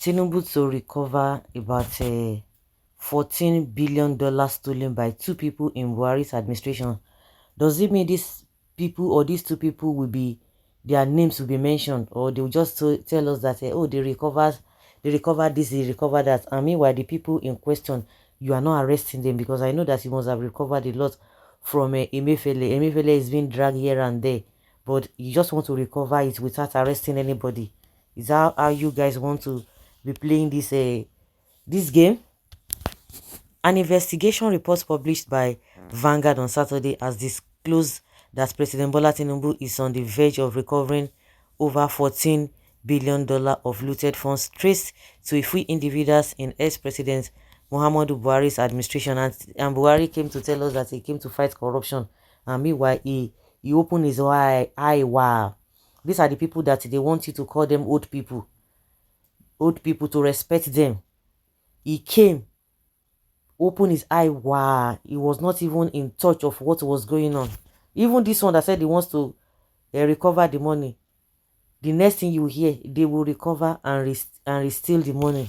Tinubu to recover about $14 billion stolen by two people in Buhari's administration. Does it mean these people or these two people will be, their names will be mentioned, or they will just tell us that oh, they recovered this, they recovered that, and meanwhile the people in question, you are not arresting them? Because I know that you must have recovered a lot from Emefiele. Emefiele is being dragged here and there, but you just want to recover it without arresting anybody. Is that how you guys want to be playing this game? An investigation report published by Vanguard on Saturday has disclosed that President Bola Tinubu is on the verge of recovering over $14 billion of looted funds traced to a few individuals in ex-President Muhammadu Buhari's administration. And Buhari came to tell us that he came to fight corruption. And meanwhile, he opened his eye. Wow. These are the people that they want you to call them old people. Old people, to respect them. He came, open his eye. Wow, he was not even in touch of what was going on. Even this one that said he wants to recover the money, the next thing you hear, they will recover and steal the money.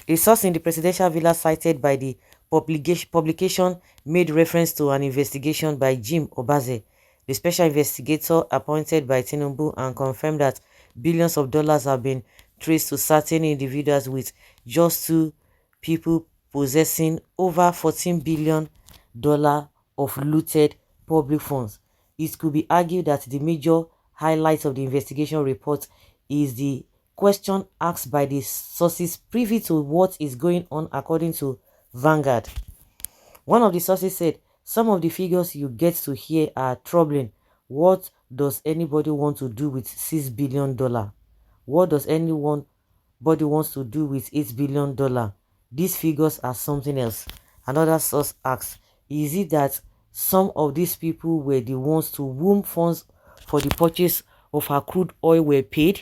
A source in the presidential villa cited by the publication made reference to an investigation by Jim Obaze, the special investigator appointed by Tinubu, and confirmed that billions of dollars have been traced to certain individuals, with just two people possessing over $14 billion of looted public funds. It could be argued that the major highlight of the investigation report is the question asked by the sources privy to what is going on, according to Vanguard. One of the sources said, "Some of the figures you get to hear are troubling. What does anybody want to do with $6 billion? What does anybody wants to do with $8 billion? These figures are something else." Another source asks, "Is it that some of these people were the ones to whom funds for the purchase of her crude oil were paid?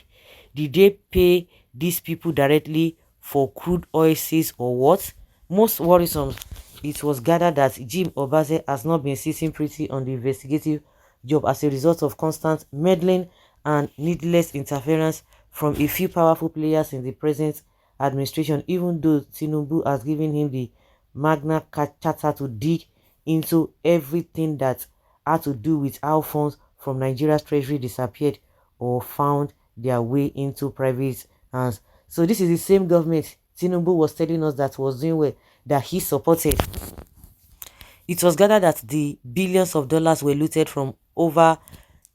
Did they pay these people directly for crude oil sales or what?" Most worrisome, it was gathered that Jim Obaze has not been sitting pretty on the investigative job as a result of constant meddling and needless interference from a few powerful players in the present administration, even though Tinubu has given him the Magna Carta to dig into everything that had to do with how funds from Nigeria's treasury disappeared or found their way into private hands. So this is the same government Tinubu was telling us that was doing well, that he supported. It was gathered that the billions of dollars were looted from over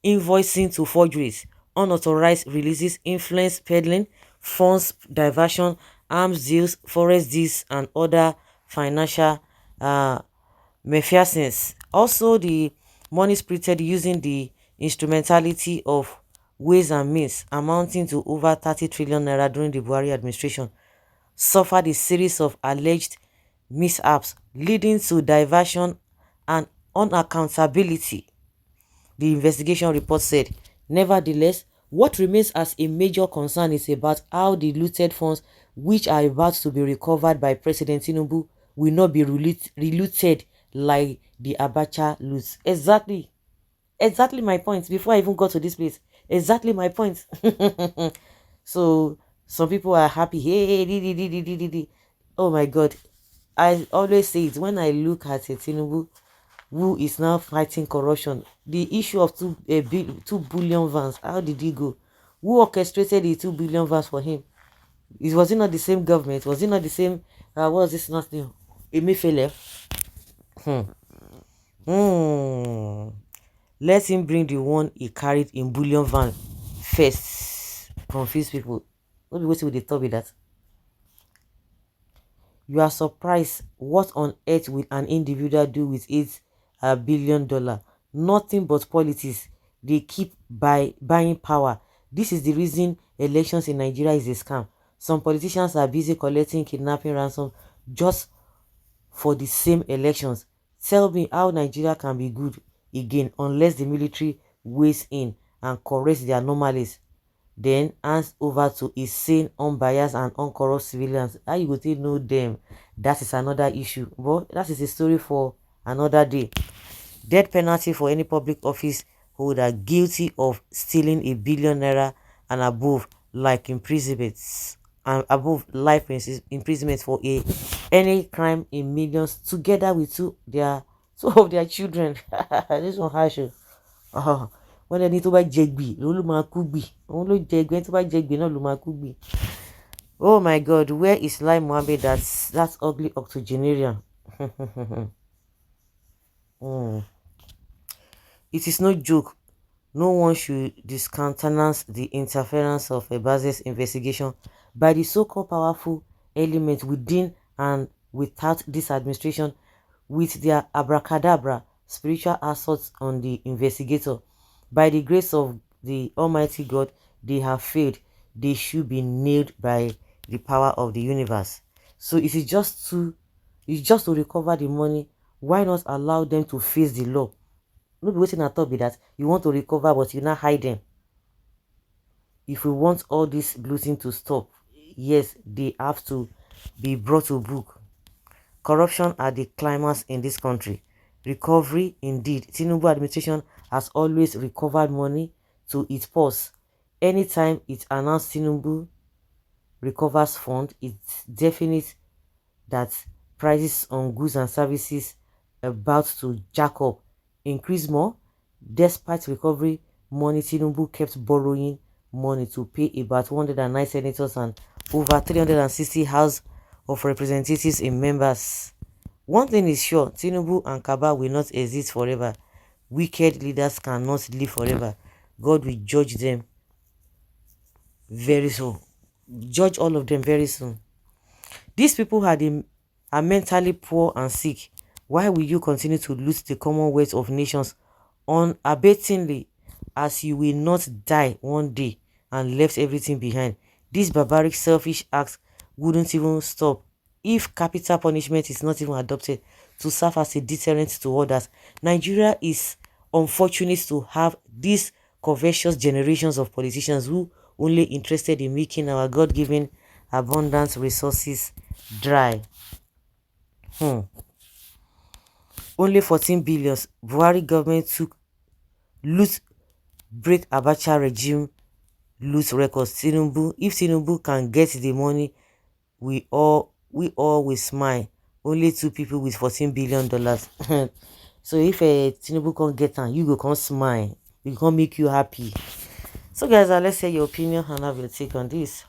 invoicing to forgeries, unauthorized releases, influence peddling, funds diversion, arms deals, forest deals, and other financial malfeasance. Also, the money spirited using the instrumentality of ways and means amounting to over 30 trillion naira during the Buhari administration suffered a series of alleged mishaps leading to diversion and unaccountability, the investigation report said. Nevertheless, what remains as a major concern is about how the looted funds, which are about to be recovered by President Tinubu, will not be relooted like the Abacha loot. Exactly my point. Before I even got to this place, exactly my point. So some people are happy. Hey, oh my God. I always say it when I look at Tinubu, who is now fighting corruption. The issue of 2 billion vans, how did he go? Who orchestrated the 2 billion vans for him? Was it not the same government? Was it not the same? What was this not new? Emefiele. Let him bring the one he carried in bullion van first. Confuse people. What will they talk with that? You are surprised. What on earth will an individual do with $8 billion? Nothing but politics. They keep buying power. This is the reason elections in Nigeria is a scam. Some politicians are busy collecting kidnapping ransom just for the same elections. Tell me how Nigeria can be good again unless the military weighs in and corrects their anomalies, then hands over to insane, unbiased and uncorrupt civilians. How you go to know them? That is another issue, but that is a story for another day. Death penalty for any public office holder guilty of stealing $1 billion and above like imprisonment and above life imprisonment for a any crime in millions together with two of their children. This one harsh. Oh, wọ́n lẹni tó bá jẹ gbì ló máa kú gbì, òun ló jẹ gbẹ tó bá jẹ gbì náà ló máa kú gbì. Oh my God, where is Lai Mohammed? That's ugly octogenarian. Mm. It is no joke. No one should discountenance the interference of Ebaze's investigation by the so-called powerful element within and without this administration with their abracadabra spiritual assaults on the investigator. By the grace of the Almighty God, they have failed. They should be nailed by the power of the universe. So it is just to recover the money. Why not allow them to face the law? No be waiting at all be that you want to recover but you not hide them. If we want all this looting to stop, yes, they have to be brought to book. Corruption are the climax in this country. Recovery indeed. Tinubu administration has always recovered money to its purse. Anytime it announced Tinubu recovers fund, it's definite that prices on goods and services about to jack up, increase more. Despite recovery money, Tinubu kept borrowing money to pay about 109 senators and over 360 House of Representatives in members. One thing is sure, Tinubu and Kaba will not exist forever. Wicked leaders cannot live forever. God will judge them very soon. Judge all of them very soon. These people are mentally poor and sick. Why will you continue to loot the commonwealth of nations unabatingly, as you will not die one day and left everything behind? This barbaric selfish act wouldn't even stop if capital punishment is not even adopted to serve as a deterrent to others. Nigeria is unfortunate to have these covetous generations of politicians who only interested in making our God-given abundant resources dry. Only 14 billion Buhari government took loot break Abacha regime loot records. Tinubu, if Tinubu can get the money, we all will smile. Only two people with $14 billion. So if Tinubu can't get am, you go come smile. We can make you happy. So guys, let's hear your opinion and have your take on this.